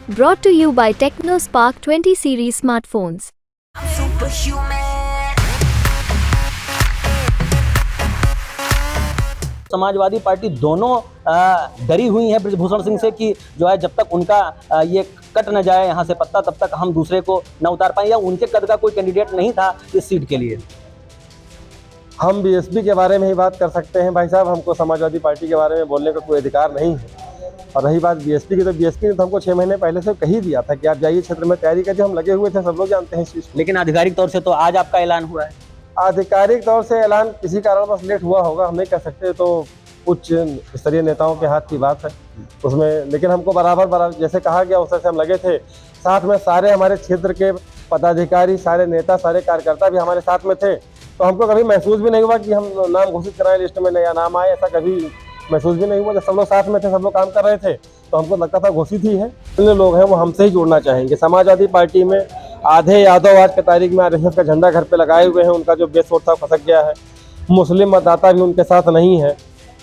Brought to you by TechnoSpark 20 series smartphones. Samajwadi party दोनों डरी हुई है बृजभूषण सिंह से कि जो है जब तक उनका ये कट न जाए यहाँ से पत्ता तब तक हम दूसरे को न उतार पाए, या उनके कद का कोई कैंडिडेट नहीं था इस सीट के लिए। हम बीएसपी के बारे में ही बात कर सकते हैं भाई साहब, हमको समाजवादी पार्टी के बारे में बोलने का कोई अधिकार नहीं है। और रही बात बीएसपी की, तो बीएसपी ने तो हमको 6 महीने पहले से कही दिया था कि आप जाइए क्षेत्र में तैयारी करिए, हम लगे हुए थे, सब लोग जानते हैं इस चीज़। लेकिन आधिकारिक तौर से तो आज आपका ऐलान हुआ है। आधिकारिक तौर से ऐलान किसी कारणवश लेट हुआ होगा, हम नहीं कह सकते, तो उच्च स्तरीय नेताओं के हाथ की बात है उसमें। लेकिन हमको बराबर जैसे कहा गया उस तरह से हम लगे थे, साथ में सारे हमारे क्षेत्र के पदाधिकारी, सारे नेता, सारे कार्यकर्ता भी हमारे साथ में थे। तो हमको कभी महसूस भी नहीं हुआ कि हम नाम घोषित कराएं लिस्ट में नया नाम आए, ऐसा कभी महसूस भी नहीं हुआ। जब सब लोग साथ में थे, सब लोग काम कर रहे थे, तो हमको लगता था घोषित ही है। जितने लोग हैं वो हमसे ही जुड़ना चाहेंगे। समाजवादी पार्टी में आधे यादव आज की तारीख में आरएसएस का झंडा घर पे लगाए हुए हैं, उनका जो बेस वोट था खसक गया है। मुस्लिम मतदाता भी उनके साथ नहीं है।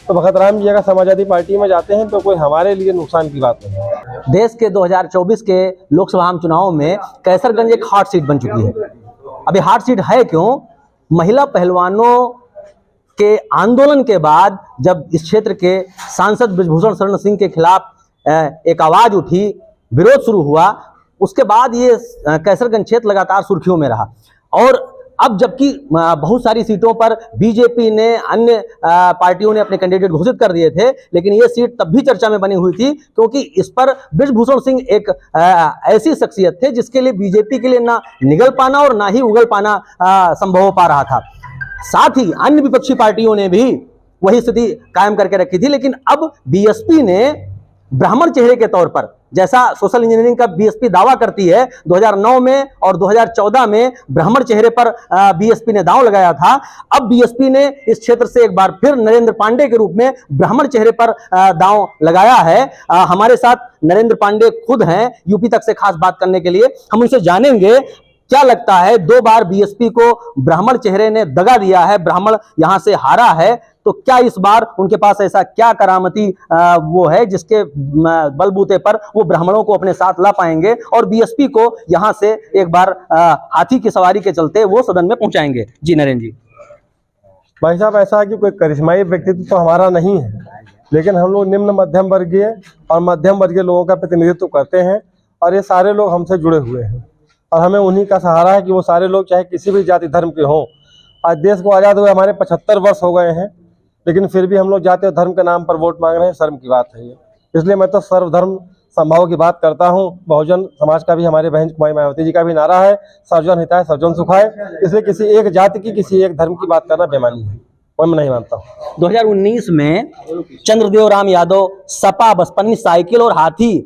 तो भगतराम जी अगर समाजवादी पार्टी में जाते हैं तो कोई हमारे लिए नुकसान की बात नहीं है। देश के 2024 के लोकसभा चुनाव में कैसरगंज एक हॉट सीट बन चुकी है। अभी हॉट सीट है क्यों? महिला पहलवानों के आंदोलन के बाद जब इस क्षेत्र के सांसद बृजभूषण शरण सिंह के खिलाफ एक आवाज उठी, विरोध शुरू हुआ, उसके बाद ये कैसरगंज क्षेत्र लगातार सुर्खियों में रहा। और अब जबकि बहुत सारी सीटों पर बीजेपी ने, अन्य पार्टियों ने अपने कैंडिडेट घोषित कर दिए थे, लेकिन ये सीट तब भी चर्चा में बनी हुई थी क्योंकि इस पर बृजभूषण सिंह एक ऐसी शख्सियत थे जिसके लिए बीजेपी के लिए ना निगल पाना और ना ही उगल पाना संभव हो पा रहा था। साथ ही अन्य विपक्षी पार्टियों ने भी वही स्थिति कायम करके रखी थी। लेकिन अब बीएसपी ने ब्राह्मण चेहरे के तौर पर, जैसा सोशल इंजीनियरिंग का बीएसपी दावा करती है, 2009 में और 2014 में ब्राह्मण चेहरे पर बीएसपी ने दांव लगाया था। अब बीएसपी ने इस क्षेत्र से एक बार फिर नरेंद्र पांडे के रूप में ब्राह्मण चेहरे पर दांव लगाया है। हमारे साथ नरेंद्र पांडे खुद हैं यूपी तक से खास बात करने के लिए। हम उनसे जानेंगे क्या लगता है, 2 बार बीएसपी को ब्राह्मण चेहरे ने दगा दिया है, ब्राह्मण यहां से हारा है, तो क्या इस बार उनके पास ऐसा क्या करामती वो है जिसके बलबूते पर वो ब्राह्मणों को अपने साथ ला पाएंगे और बीएसपी को यहां से एक बार हाथी की सवारी के चलते वो सदन में पहुंचाएंगे? जी नरेंद्र जी। भाई साहब, ऐसा है कि कोई करिश्माई व्यक्तित्व तो हमारा नहीं है, लेकिन हम लोग निम्न मध्यम वर्गीय और मध्यम वर्गीय लोगों का प्रतिनिधित्व करते हैं और ये सारे लोग हमसे जुड़े हुए हैं और हमें उन्हीं का सहारा है कि वो सारे लोग चाहे किसी भी जाति धर्म के हों। आज देश को आज़ाद हुए हमारे 75 वर्ष हो गए हैं, लेकिन फिर भी हम लोग जाति और धर्म के नाम पर वोट मांग रहे हैं, शर्म की बात है ये। इसलिए मैं तो सर्वधर्म समभाव की बात करता हूँ। बहुजन समाज का भी, हमारे बहन कुमारी मायावती जी का भी नारा है, सर्वजन हिताय सर्वजन सुखाय। इसलिए किसी एक जाति की, किसी एक धर्म की बात करना बेमानी है, वो मैं नहीं मानता हूँ। 2019 में चंद्रदेव राम यादव, सपा बसपन्नी साइकिल और हाथी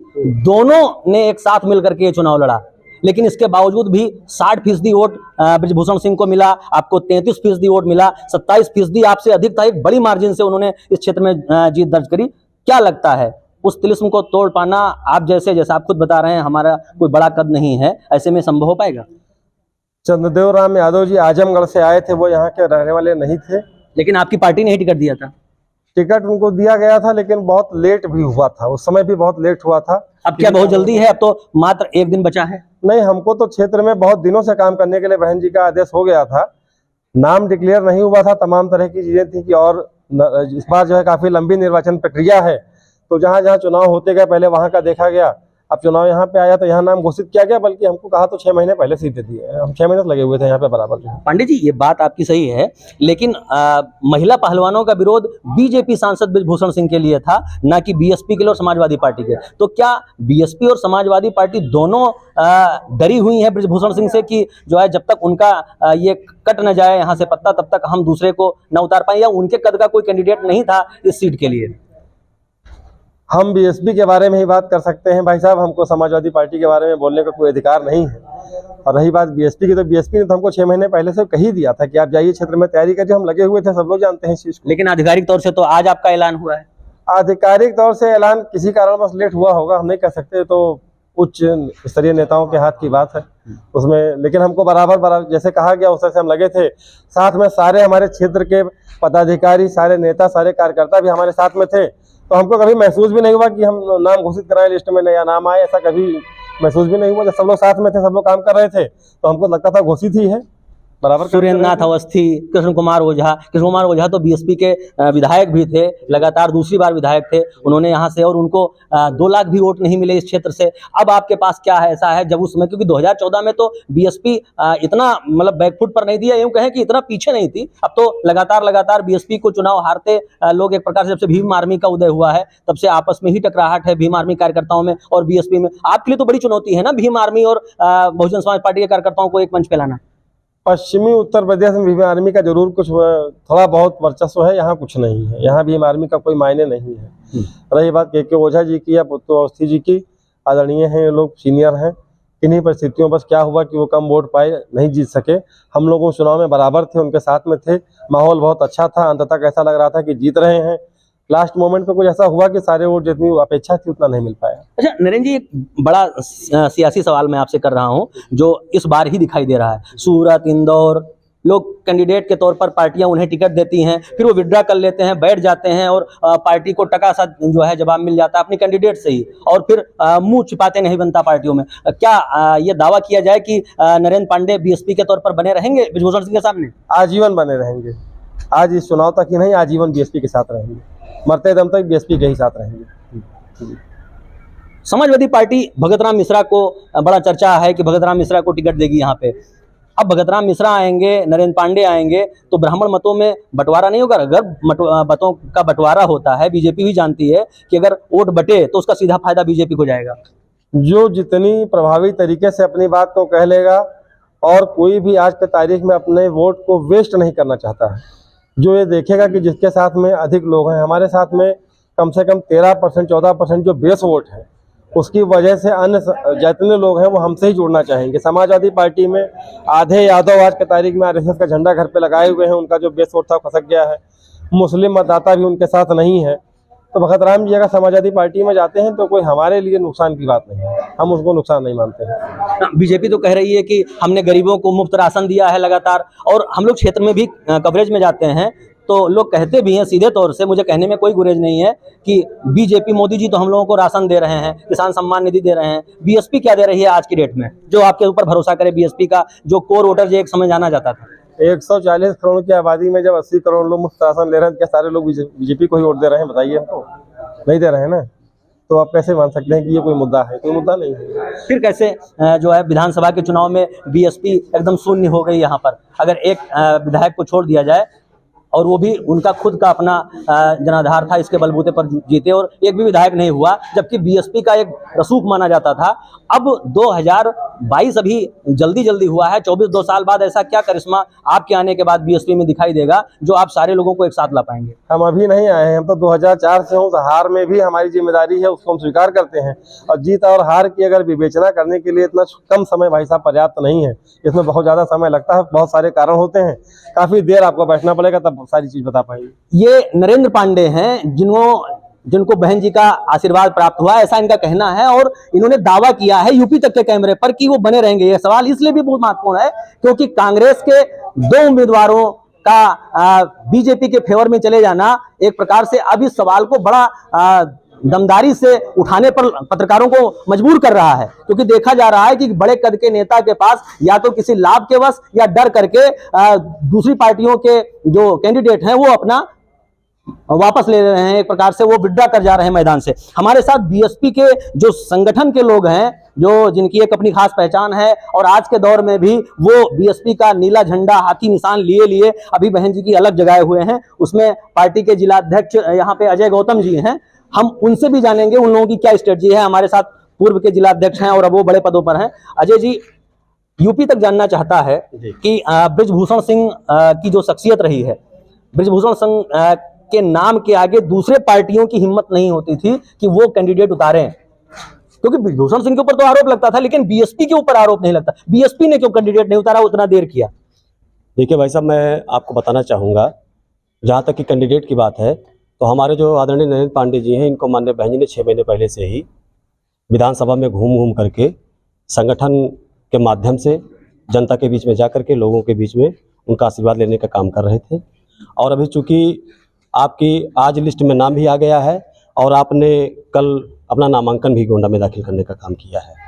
दोनों ने एक साथ मिलकर के चुनाव लड़ा, लेकिन इसके बावजूद भी 60% वोट बृजभूषण सिंह को मिला, आपको 33% वोट मिला, 27% आपसे अधिक था। एक बड़ी मार्जिन से उन्होंने इस क्षेत्र में जीत दर्ज करी। क्या लगता है, उस तिलिस्म को तोड़ पाना आप जैसा आप खुद बता रहे हैं हमारा कोई बड़ा कद नहीं है, ऐसे में संभव हो पाएगा? चंद्रदेव राम यादव जी आजमगढ़ से आए थे, वो यहाँ के रहने वाले नहीं थे, लेकिन आपकी पार्टी ने ही टिकट दिया था। टिकट उनको दिया गया था, लेकिन बहुत लेट भी हुआ था, उस समय भी बहुत लेट हुआ था। अब क्या बहुत जल्दी है? अब तो मात्र 1 दिन बचा है। नहीं, हमको तो क्षेत्र में बहुत दिनों से काम करने के लिए बहन जी का आदेश हो गया था, नाम डिक्लेयर नहीं हुआ था, तमाम तरह की चीजें थी कि और इस बार जो है काफी लंबी निर्वाचन प्रक्रिया है, तो जहाँ जहाँ चुनाव होते गए पहले वहाँ का देखा गया। अब चुनाव यहाँ पे आया तो यहाँ नाम घोषित किया गया, बल्कि हमको कहा तो 6 महीने पहले सीट दे दी है। हम 6 महीने लगे हुए थे यहाँ पे बराबर जो है। पांडे जी, ये बात आपकी सही है, लेकिन महिला पहलवानों का विरोध बीजेपी सांसद बृजभूषण सिंह के लिए था, ना कि बीएसपी के लिए और समाजवादी पार्टी के। तो क्या बीएसपी और समाजवादी पार्टी दोनों डरी हुई है बृजभूषण सिंह से कि जो है जब तक उनका ये कट न जाए यहाँ से पत्ता तब तक हम दूसरे को न उतार पाए, या उनके कद का कोई कैंडिडेट नहीं था इस सीट के लिए? हम बीएसपी के बारे में ही बात कर सकते हैं भाई साहब, हमको समाजवादी पार्टी के बारे में बोलने का कोई अधिकार नहीं है। और रही बात बीएसपी की, तो बीएसपी ने तो हमको 6 महीने पहले से कही दिया था कि आप जाइए क्षेत्र में तैयारी करिए, हम लगे हुए थे, सब लोग जानते हैं इस चीज़ को। लेकिन आधिकारिक तौर से तो आज आपका ऐलान हुआ है। आधिकारिक तौर से ऐलान किसी कारणवश लेट हुआ होगा, हम नहीं कह सकते, तो उच्च स्तरीय नेताओं के हाथ की बात है उसमें। लेकिन हमको बराबर जैसे कहा गया उस तरह से हम लगे थे, साथ में सारे हमारे क्षेत्र के पदाधिकारी, सारे नेता, सारे कार्यकर्ता भी हमारे साथ में थे। तो हमको कभी महसूस भी नहीं हुआ कि हम नाम घोषित कराएं लिस्ट में नया नाम आए, ऐसा कभी महसूस भी नहीं हुआ। जब सब लोग साथ में थे, सब लोग काम कर रहे थे, तो हमको लगता था घोषित ही है, बराबर। सुरेंद्र नाथ अवस्थी, कृष्ण कुमार ओझा तो बीएसपी के विधायक भी थे, लगातार दूसरी बार विधायक थे उन्होंने यहाँ से, और उनको 2 लाख भी वोट नहीं मिले इस क्षेत्र से। अब आपके पास क्या है ऐसा है जब उस समय, क्योंकि 2014 में तो बीएसपी इतना मतलब बैकफुट पर नहीं दिया, यूं कहें कि इतना पीछे नहीं थी। अब तो लगातार बीएसपी को चुनाव हारते लोग, एक प्रकार से जब से भीम आर्मी का उदय हुआ है तब से आपस में ही टकराहट है भीम आर्मी कार्यकर्ताओं में और बीएसपी में। आपके लिए तो बड़ी चुनौती है ना भीम आर्मी और बहुजन समाज पार्टी के कार्यकर्ताओं को एक मंच पे लाना। पश्चिमी उत्तर प्रदेश में भीम आर्मी का जरूर कुछ थोड़ा बहुत वर्चस्व है, यहाँ कुछ नहीं है। यहाँ भीम आर्मी का कोई मायने नहीं है। रही बात के ओझा जी की या पुत्तो अवस्थी जी की, आदरणीय हैं, ये लोग सीनियर हैं। किन्हीं परिस्थितियों बस क्या हुआ कि वो कम वोट पाए, नहीं जीत सके। हम लोगों चुनाव में बराबर थे, उनके साथ में थे, माहौल बहुत अच्छा था, अंत तक ऐसा लग रहा था कि जीत रहे हैं। लास्ट मोमेंट पे कुछ ऐसा हुआ कि सारे वोट जितनी अपेक्षा थी उतना नहीं मिल पाया। अच्छा नरेंद्र जी, एक बड़ा सियासी सवाल मैं आपसे कर रहा हूं जो इस बार ही दिखाई दे रहा है। सूरत, इंदौर, लोग कैंडिडेट के तौर पर पार्टियां उन्हें टिकट देती हैं, फिर वो विड्रा कर लेते हैं, बैठ जाते हैं और पार्टी को टका सा जो है जवाब मिल जाता है अपनी कैंडिडेट से ही, और फिर मुंह छिपाते नहीं बनता पार्टियों में। क्या ये दावा किया जाए कि नरेंद्र पांडे बीएसपी के तौर पर बने रहेंगे ब्रिजभूषण सिंह के सामने? आजीवन बने रहेंगे, आज इस चुनाव तक ही नहीं, आजीवन बीएसपी के साथ रहेंगे, मरते दम तक बीएसपी के ही साथ रहेंगे। समाजवादी पार्टी भगत राम मिश्रा को, बड़ा चर्चा है कि भगत राम मिश्रा को टिकट देगी यहाँ पे। अब भगत राम मिश्रा आएंगे, नरेंद्र पांडे आएंगे, तो ब्राह्मण मतों में बंटवारा नहीं होगा। अगर मतों का बंटवारा होता है, बीजेपी भी जानती है कि अगर वोट बटे तो उसका सीधा फायदा बीजेपी को जाएगा। जो जितनी प्रभावी तरीके से अपनी बात को कह लेगा, और कोई भी आज के तारीख में अपने वोट को वेस्ट नहीं करना चाहता है। जो ये देखेगा कि जिसके साथ में अधिक लोग हैं, हमारे साथ में कम से कम 13% 14% जो बेस वोट है, उसकी वजह से अन्य जितने लोग हैं वो हमसे ही जुड़ना चाहेंगे। समाजवादी पार्टी में आधे यादव आज के तारीख में आरएसएस का झंडा घर पे लगाए हुए हैं, उनका जो बेस वोट था खसक गया है। मुस्लिम मतदाता भी उनके साथ नहीं है। तो भगत राम जी अगर समाजवादी पार्टी में जाते हैं तो कोई हमारे लिए नुकसान की बात नहीं है, हम उसको नुकसान नहीं मानते हैं। बीजेपी तो कह रही है कि हमने गरीबों को मुफ्त राशन दिया है लगातार, और हम लोग क्षेत्र में भी कवरेज में जाते हैं तो लोग कहते भी हैं सीधे तौर से, मुझे कहने में कोई गुरेज नहीं है कि बीजेपी, मोदी जी तो हम लोगों को राशन दे रहे हैं, किसान सम्मान निधि दे रहे हैं। बीएसपी क्या दे रही है आज की डेट में, जो आपके ऊपर भरोसा करे बीएसपी का, जो कोर वोटर जो एक समय जाना जाता था? 140 करोड़ की आबादी में जब 80 करोड़ लोग मुफ्त राशन ले रहे हैं, क्या सारे लोग बीजेपी को ही वोट दे रहे हैं? बताइए हमको, नहीं दे रहे हैं ना। तो आप कैसे मान सकते हैं कि ये कोई मुद्दा है? कोई मुद्दा नहीं है। फिर कैसे जो है विधानसभा के चुनाव में बीएसपी एकदम शून्य हो गई यहाँ पर? अगर एक विधायक को छोड़ दिया जाए, और वो भी उनका खुद का अपना जनाधार था, इसके बलबूते पर जीते और एक भी विधायक नहीं हुआ, जबकि बीएसपी का एक रसूख माना जाता था। अब 2022 अभी जल्दी हुआ है, 2 साल बाद ऐसा क्या करिश्मा आपके आने के बाद बीएसपी में दिखाई देगा जो आप सारे लोगों को एक साथ ला पाएंगे? हम अभी नहीं आए हैं, हम तो 2004 से हूँ। हार में भी हमारी जिम्मेदारी है, उसको हम स्वीकार करते हैं। और जीत और हार की अगर विवेचना करने के लिए इतना कम समय भाई साहब पर्याप्त नहीं है, इसमें बहुत ज़्यादा समय लगता है, बहुत सारे कारण होते हैं, काफ़ी देर आपको बैठना पड़ेगा तब सारी चीज़ बता पाएंगे। ये नरेंद्र पांडे हैं जिनको बहन जी का आशीर्वाद प्राप्त हुआ, ऐसा इनका कहना है, और इन्होंने दावा किया है यूपी तक के कैमरे पर कि वो बने रहेंगे। ये सवाल इसलिए भी बहुत महत्वपूर्ण है क्योंकि कांग्रेस के 2 उम्मीदवारों का बीजेपी के फेवर में चले जाना एक प्रकार से अब इस सवाल को बड़ा दमदारी से उठाने पर पत्रकारों को मजबूर कर रहा है, क्योंकि देखा जा रहा है कि बड़े कद के नेता के पास या तो किसी लाभ के वश या डर करके दूसरी पार्टियों के जो कैंडिडेट हैं वो अपना वापस ले रहे हैं, एक प्रकार से वो विड्रा कर जा रहे हैं मैदान से। हमारे साथ बीएसपी के जो संगठन के लोग हैं, जो जिनकी एक अपनी खास पहचान है, और आज के दौर में भी वो बीएसपी का नीला झंडा, हाथी निशान लिए अभी बहन जी की अलग जगाए हुए हैं। उसमें पार्टी के जिलाध्यक्ष यहाँ पे अजय गौतम जी हैं, हम उनसे भी जानेंगे उन लोगों की क्या स्ट्रेटजी है। हमारे साथ पूर्व के जिलाध्यक्ष हैं और अब वो बड़े पदों पर हैं। अजय जी, यूपी तक जानना चाहता है कि ब्रिजभूषण सिंह की जो शख्सियत रही है, ब्रिजभूषण सिंह के नाम के आगे दूसरे पार्टियों की हिम्मत नहीं होती थी कि वो कैंडिडेट उतारें, क्योंकि ब्रिजभूषण सिंह के ऊपर तो आरोप लगता था लेकिन बीएसपी के ऊपर आरोप नहीं लगता। बीएसपी ने क्यों कैंडिडेट नहीं उतारा, उतना देर किया? देखिए भाई साहब, मैं आपको बताना चाहूँगा, जहाँ तक कि कैंडिडेट की बात है तो हमारे जो आदरणीय नरेंद्र पांडे जी हैं, इनको माननीय बहन जी ने 6 महीने पहले से ही विधानसभा में घूम करके संगठन के माध्यम से जनता के बीच में जा करके लोगों के बीच में उनका आशीर्वाद लेने का काम कर रहे थे। और अभी चूँकि आपकी आज लिस्ट में नाम भी आ गया है और आपने कल अपना नामांकन भी गोंडा में दाखिल करने का काम किया है।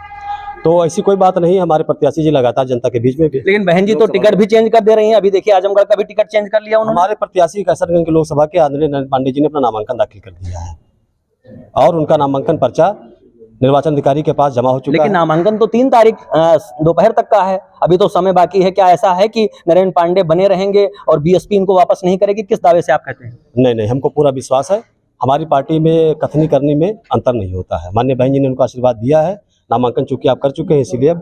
तो ऐसी कोई बात नहीं, हमारे प्रत्याशी जी लगातार जनता के बीच में भी। लेकिन बहन जी तो टिकट भी चेंज कर दे रही हैं। अभी देखिए आजमगढ़ का भी टिकट चेंज कर लिया उन्होंने। हमारे प्रत्याशी कैसरगंज के लोकसभा के आदरणीय नरेंद्र पांडे जी ने अपना नामांकन दाखिल कर दिया है और उनका नामांकन पर्चा निर्वाचन अधिकारी के पास जमा हो चुका लेकिन है। नामांकन तो 3 तारीख दोपहर तक का है, अभी तो समय बाकी है। क्या ऐसा है कि नरेंद्र पांडे बने रहेंगे और बीएसपी इनको वापस नहीं करेगी? किस दावे से आप कहते हैं? नहीं, हमको पूरा विश्वास है। हमारी पार्टी में कथनी करने में अंतर नहीं होता है। माननीय बहन जी ने उनको आशीर्वाद दिया है। नामांकन चूंकि आप कर चुके हैं, इसीलिए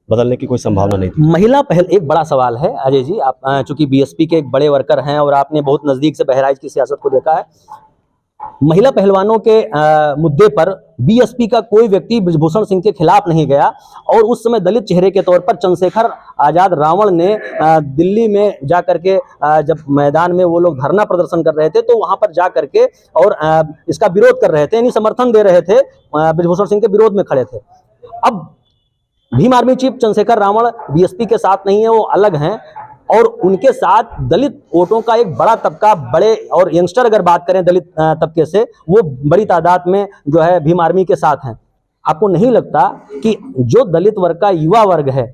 बदलने की कोई संभावना नहीं थी। महिला पहल एक बड़ा सवाल है अजय जी। आप चूंकि बीएसपी के एक बड़े वर्कर हैं और आपने बहुत नजदीक से बहराइच की सियासत को देखा है, महिला पहलवानों के मुद्दे पर बीएसपी का कोई व्यक्ति ब्रिजभूषण सिंह के खिलाफ नहीं गया। और उस समय दलित चेहरे के तौर पर चंद्रशेखर आजाद रावण ने दिल्ली में जा करके जब मैदान में वो लोग धरना प्रदर्शन कर रहे थे तो वहां पर जा करके और इसका विरोध कर रहे थे, यानी समर्थन दे रहे थे, ब्रिजभूषण सिंह के विरोध में खड़े थे। अब Bhim army chief Chandrashekhar Ravan BSP के साथ नहीं है, वो अलग हैं और उनके साथ दलित वोटों का एक बड़ा तबका, बड़े और यंगस्टर अगर बात करें दलित तबके से, वो बड़ी तादाद में जो है भीम आर्मी के साथ हैं। आपको नहीं लगता कि जो दलित वर्ग का युवा वर्ग है,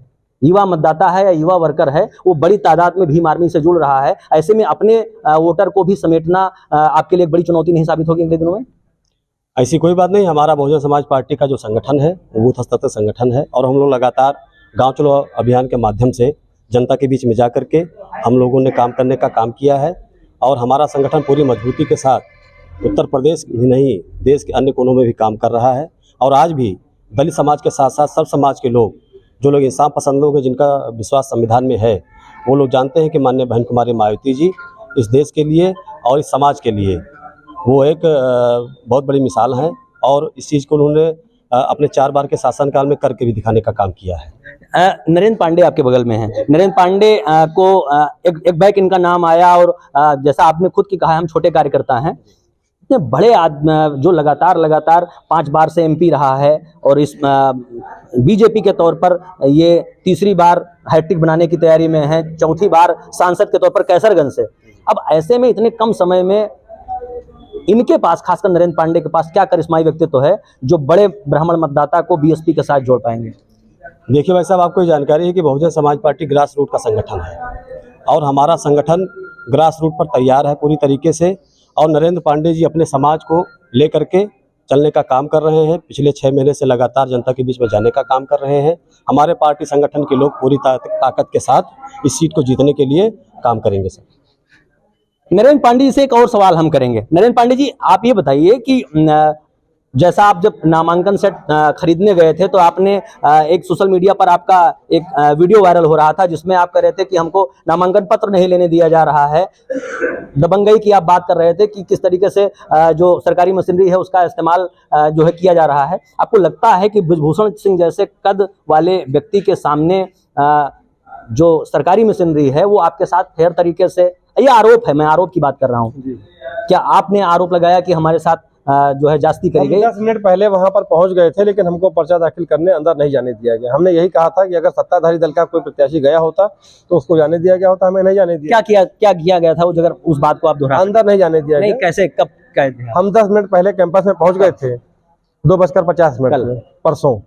युवा मतदाता है या युवा वर्कर है, वो बड़ी तादाद में भीम आर्मी से जुड़ रहा है? ऐसे में अपने वोटर को भी समेटना आपके लिए एक बड़ी चुनौती नहीं साबित होगी अगले दिनों में? ऐसी कोई बात नहीं। हमारा बहुजन समाज पार्टी का जो संगठन है वो बूथ स्तर तक संगठन है और हम लोग लगातार गांव चलो अभियान के माध्यम से जनता के बीच में जा करके हम लोगों ने काम करने का काम किया है। और हमारा संगठन पूरी मजबूती के साथ उत्तर प्रदेश ही नहीं, देश के अन्य कोनों में भी काम कर रहा है। और आज भी दलित समाज के साथ साथ सब समाज के लोग, जो लोग इंसान पसंद लोग हैं, जिनका विश्वास संविधान में है, वो लोग जानते हैं कि माननीय बहन कुमारी मायावती जी इस देश के लिए और इस समाज के लिए वो एक बहुत बड़ी मिसाल हैं। और इस चीज़ को उन्होंने अपने 4 बार के शासनकाल में करके भी दिखाने का काम किया है। नरेंद्र पांडे आपके बगल में हैं। नरेंद्र पांडे को एक बैक इनका नाम आया और जैसा आपने खुद की कहा, हम छोटे कार्यकर्ता हैं। इतने बड़े जो लगातार 5 बार से एमपी रहा है और इस बीजेपी के तौर पर ये तीसरी बार हैट्रिक बनाने की तैयारी में है, चौथी बार सांसद के तौर पर कैसरगंज से। अब ऐसे में इतने कम समय में इनके पास, खासकर नरेंद्र पांडे के पास, क्या करिश्माई व्यक्तित्व है जो बड़े ब्राह्मण मतदाता को बीएसपी के साथ जोड़ पाएंगे? देखिए भाई साहब, आपको ये जानकारी है कि Bahujan Samaj party grass root का संगठन है और हमारा संगठन ग्रास रूट पर तैयार है पूरी तरीके से। और नरेंद्र पांडे जी अपने समाज को लेकर के चलने का काम कर रहे हैं। पिछले 6 महीने से लगातार जनता के बीच में जाने का काम कर रहे हैं। हमारे पार्टी संगठन के लोग पूरी ताकत के साथ इस सीट को जीतने के लिए काम करेंगे सर। नरेंद्र पांडे जी से एक और सवाल हम करेंगे। नरेंद्र पांडे जी, आप ये बताइए कि जैसा आप जब नामांकन सेट खरीदने गए थे तो आपने एक सोशल मीडिया पर आपका एक वीडियो वायरल हो रहा था जिसमें आप कह रहे थे कि हमको नामांकन पत्र नहीं लेने दिया जा रहा है। दबंगई की आप बात कर रहे थे कि किस तरीके से जो सरकारी मशीनरी है उसका इस्तेमाल जो है किया जा रहा है। आपको लगता है कि ब्रिजभूषण सिंह जैसे कद वाले व्यक्ति के सामने जो सरकारी मशीनरी है वो आपके साथ फेयर तरीके से, ये आरोप है, मैं आरोप की बात कर रहा हूँ, क्या आपने आरोप लगाया कि हमारे साथ जो है जास्ती करी गई? 10 मिनट पहले वहां पर पहुंच गए थे, लेकिन हमको पर्चा दाखिल करने अंदर नहीं जाने दिया गया। हमने यही कहा था कि अगर सत्ताधारी दल का कोई प्रत्याशी गया होता तो उसको जाने दिया गया होता, हमें नहीं जाने दिया। क्या किया गया था? अगर उस बात को आप दोहरा, अंदर नहीं जाने दिया गया। कैसे, कब कहे थे? हम 10 मिनट पहले कैंपस में पहुंच गए थे, 2:50 में, परसों।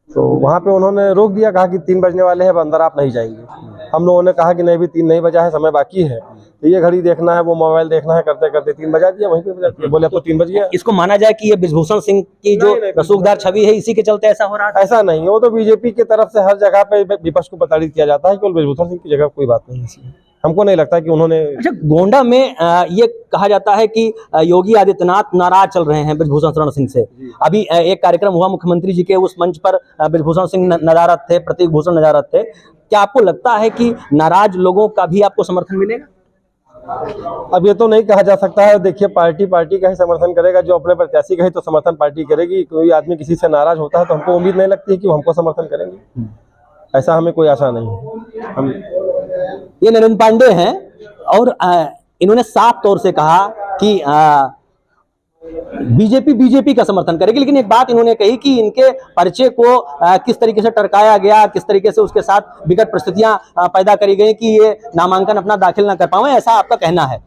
तो वहाँ पे उन्होंने रोक दिया, कहा कि 3 बजने वाले हैं, अब अंदर आप नहीं जाएंगे। हम लोगों ने कहा कि नहीं, भी 3 नहीं बजा है, समय बाकी है, तो ये घड़ी देखना है, वो मोबाइल देखना है, करते करते 3 बजा दिया, वहीं पे बजा दिया। बोले अब तो 3 बज गया। इसको माना जाए कि ये ब्रिजभूषण सिंह की जो रसूखदार छवि है इसी के चलते ऐसा हो रहा है? ऐसा नहीं है, वो तो बीजेपी की तरफ से हर जगह पे विपक्ष को प्रताड़ित किया जाता है, केवल ब्रिजभूषण सिंह की जगह कोई बात नहीं है। हमको नहीं लगता कि उन्होंने। अच्छा, गोंडा में ये कहा जाता है कि योगी आदित्यनाथ नाराज चल रहे हैं ब्रिजभूषण शरण सिंह से। अभी एक कार्यक्रम हुआ मुख्यमंत्री जी के, उस मंच पर ब्रिजभूषण सिंह नदारत थे, प्रतीक भूषण नदारत थे। क्या आपको लगता है कि नाराज लोगों का भी आपको समर्थन मिलेगा? अब ये तो नहीं कहा जा सकता है। देखिए, पार्टी का ही समर्थन करेगा, जो अपने प्रत्याशी का ही तो समर्थन पार्टी करेगी। कोई आदमी किसी से नाराज होता है तो हमको उम्मीद नहीं लगती है कि वो हमको समर्थन करेंगे, ऐसा हमें कोई आशा नहीं है। हम ये नरेंद्र पांडे हैं और इन्होंने साफ तौर से कहा कि बीजेपी का समर्थन करेगी, लेकिन एक बात इन्होंने कही कि इनके पर्चे को किस तरीके से टरकाया गया, किस तरीके से उसके साथ विकट परिस्थितियां पैदा करी गई कि ये नामांकन अपना दाखिल ना कर पाए, ऐसा आपका कहना है।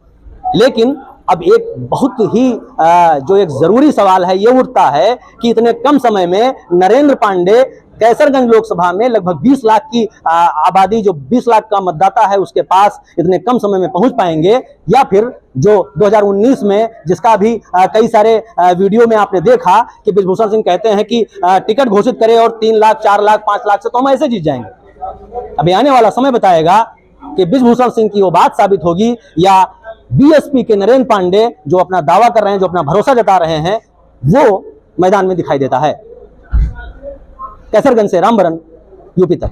लेकिन अब एक बहुत ही जो एक जरूरी सवाल है ये उठता है कि इतने कम समय में नरेंद्र पांडे कैसरगंज लोकसभा में लगभग 20 लाख की आबादी, जो 20 लाख का मतदाता है उसके पास इतने कम समय में पहुंच पाएंगे, या फिर जो 2019 में जिसका भी कई सारे वीडियो में आपने देखा कि ब्रिजभूषण सिंह कहते हैं कि टिकट घोषित करें और 3 लाख 4 लाख 5 लाख से तो हम ऐसे जीत जाएंगे। अभी आने वाला समय बताएगा कि ब्रिजभूषण सिंह की वो बात साबित होगी या बीएसपी के नरेंद्र पांडे जो अपना दावा कर रहे हैं, जो अपना भरोसा जता रहे हैं, वो मैदान में दिखाई देता है। कैसरगंज से रामबरन, यूपी तक।